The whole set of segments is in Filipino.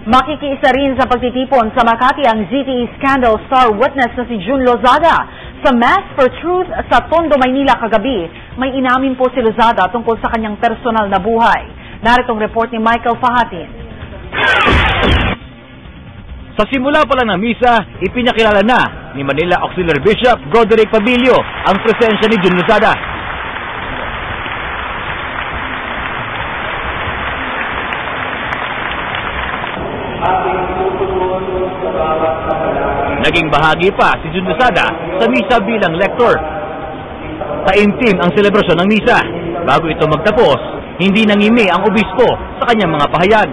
Makikiisa rin sa pagtitipon sa Makati ang ZTE scandal star witness na si June Lozada. Sa Mass for Truth sa Tondo, Maynila kagabi, may inamin po si Lozada tungkol sa kanyang personal na buhay. Naritong report ni Michael Fahatin. Sa simula pa lang ng misa, ipinakilala na ni Manila Auxiliary Bishop Broderick Pabilio ang presensya ni June Lozada. Naging bahagi pa si June Lozada sa misa bilang lector. Taimtim ang selebrasyon ng misa. Bago ito magtapos, hindi nangimi ang obispo sa kanyang mga pahayag.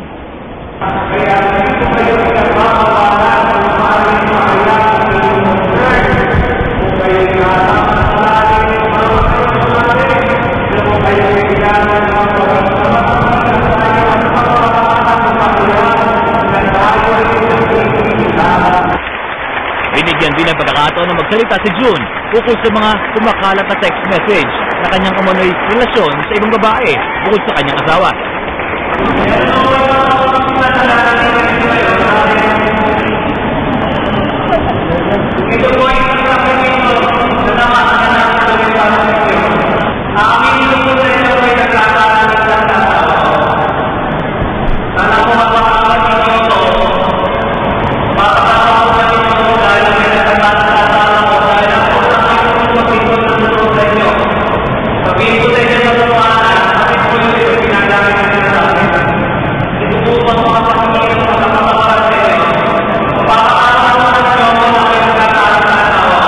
Binigyan din ng pagkakataon na magsalita si June ukol sa mga kumakalat na text message na kanyang umano'y relasyon sa ibang babae bukod sa kanyang asawa. Ito po ay pagkakabito sa naman na aming lupot na ito ay nagkakaroon ng tao. Sana po mapakawan ninyo ito. Mapakawan po ninyo dahil may nagkakaroon ko dahil ako na kayo magpito ng lupot sa inyo. Sabihin ko sa inyo sa tumahan, kapit po yun ito pinagamit na nila sa akin. Ito po pa mga pagkakilig sa kapakawan sa inyo. Mapakawan po ninyo na kayo nagkakaroon ng tao.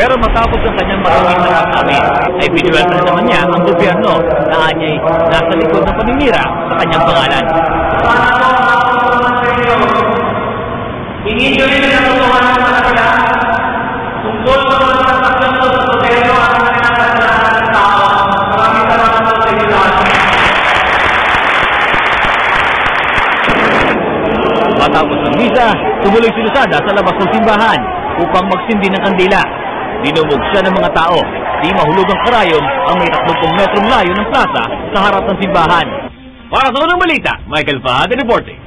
Pero matapos ang kanyang maraming nakasabi, ay binuwelta na naman niya ang gobyerno na anya'y nasa likod ng paninira sa kanyang pangalan. Sana po ang nakatulungan sa inyo. Hingin nyo rin ang katotohanan sa kanila. Tungkol sa mga transaksyon ko sa gobyerno at ang pinagkasalanan ng tao. Maraming salamat po sa inyo lahat. Matapos ng misa, tumuloy si Lozada sa labas ng simbahan upang magsindi ng kandila. Dinumog siya ng mga tao. Di mahulog ang karayom ang may 30 metrong layo ng plaza sa harap ng simbahan. Para sa unang balita, Michael Fahatin reporting.